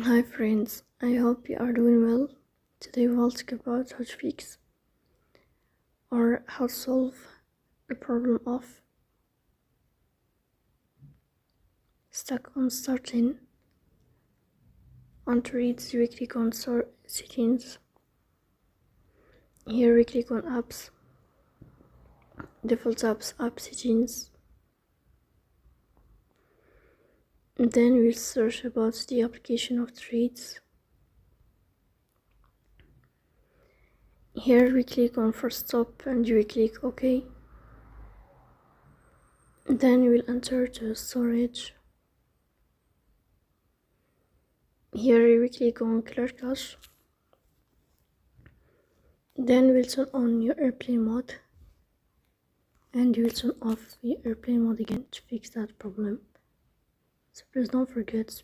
Hi friends, I hope you are doing well. Today we'll talk about how to fix or how to solve the problem of stuck on starting on threads. We click on settings. Here we click on apps, default apps, app settings. And then we'll search about the application of threads. Here we click on first stop and we click OK. Then we'll enter the storage. Here we click on clear cache. Then we'll turn on your airplane mode and you'll turn off the airplane mode again to fix that problem. So please don't forget to